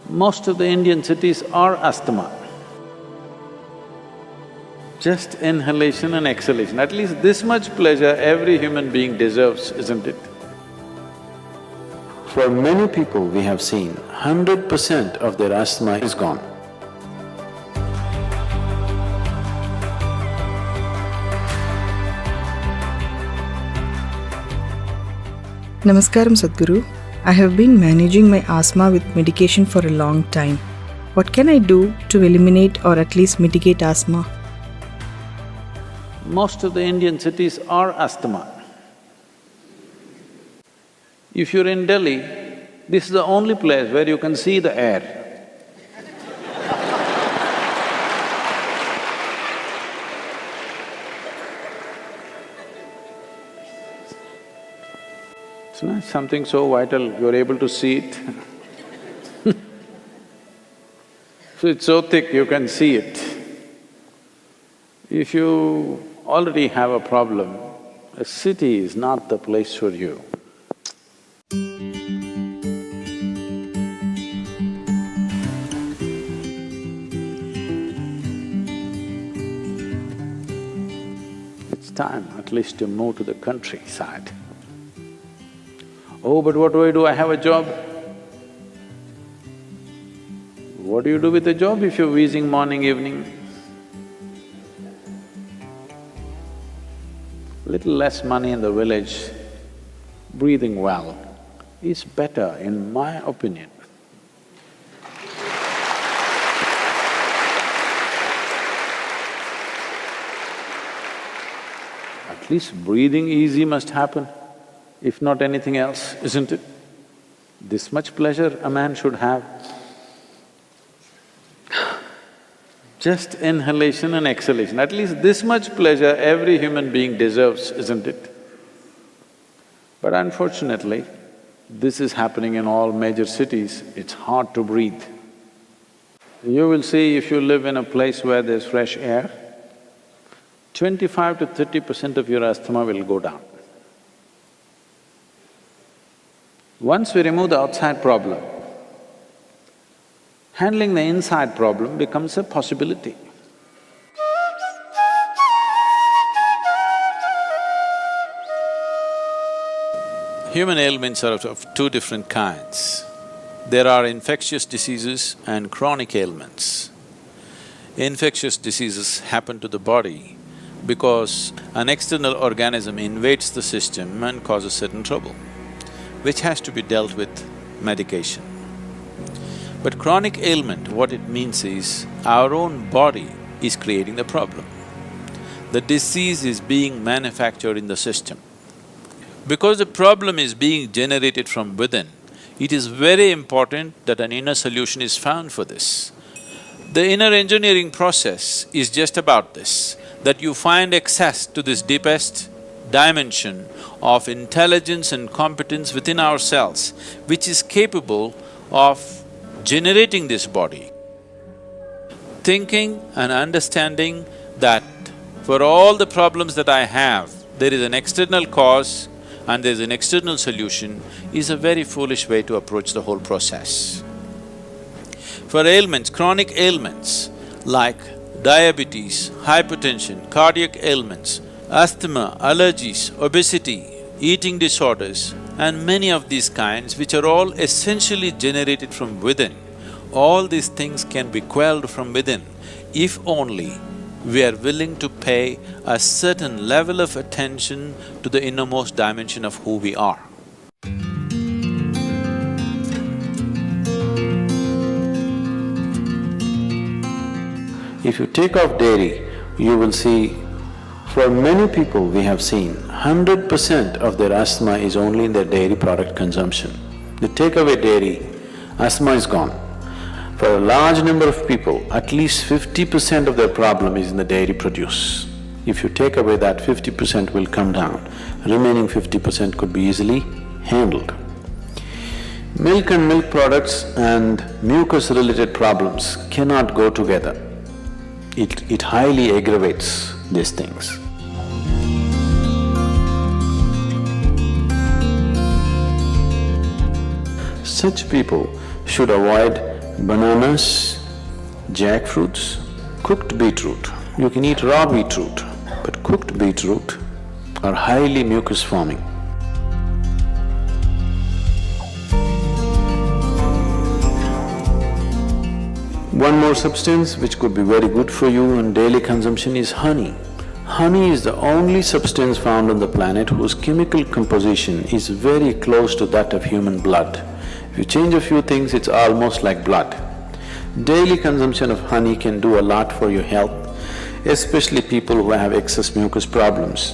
Most of the Indian cities are asthma. Just inhalation and exhalation, at least this much pleasure every human being deserves, isn't it? For many people we have seen, 100% of their asthma is gone. Namaskaram Sadhguru. I have been managing my asthma with medication for a long time. What can I do to eliminate or at least mitigate asthma? Most of the Indian cities are asthma. If you're in Delhi, this is the only place where you can see the air. It's not something so vital, you're able to see it. So it's so thick, you can see it. If you already have a problem, a city is not the place for you. It's time at least to move to the countryside. Oh, but what do? I have a job. What do you do with a job if you're wheezing morning, evening? Little less money in the village, breathing well is better in my opinion. At least breathing easy must happen, if not anything else, isn't it? This much pleasure a man should have. Just inhalation and exhalation, at least this much pleasure every human being deserves, isn't it? But unfortunately, this is happening in all major cities, it's hard to breathe. You will see if you live in a place where there's fresh air, 25 to 30% of your asthma will go down. Once we remove the outside problem, handling the inside problem becomes a possibility. Human ailments are of two different kinds. There are infectious diseases and chronic ailments. Infectious diseases happen to the body because an external organism invades the system and causes certain trouble, which has to be dealt with medication. But chronic ailment, what it means is, our own body is creating the problem. The disease is being manufactured in the system. Because the problem is being generated from within, it is very important that an inner solution is found for this. The inner engineering process is just about this, that you find access to this deepest dimension of intelligence and competence within ourselves, which is capable of generating this body. Thinking and understanding that for all the problems that I have, there is an external cause and there is an external solution is a very foolish way to approach the whole process. For ailments, chronic ailments like diabetes, hypertension, cardiac ailments, asthma, allergies, obesity, eating disorders, and many of these kinds which are all essentially generated from within, all these things can be quelled from within if only we are willing to pay a certain level of attention to the innermost dimension of who we are. If you take off dairy, you will see, for many people we have seen, 100% of their asthma is only in their dairy product consumption. They take away dairy, asthma is gone. For a large number of people, at least 50% of their problem is in the dairy produce. If you take away that, 50% will come down, remaining 50% could be easily handled. Milk and milk products and mucus-related problems cannot go together. It highly aggravates these things. Such people should avoid bananas, jackfruits, cooked beetroot. You can eat raw beetroot, but cooked beetroot are highly mucus forming. One more substance which could be very good for you in daily consumption is honey. Honey is the only substance found on the planet whose chemical composition is very close to that of human blood. If you change a few things, it's almost like blood. Daily consumption of honey can do a lot for your health, especially people who have excess mucus problems.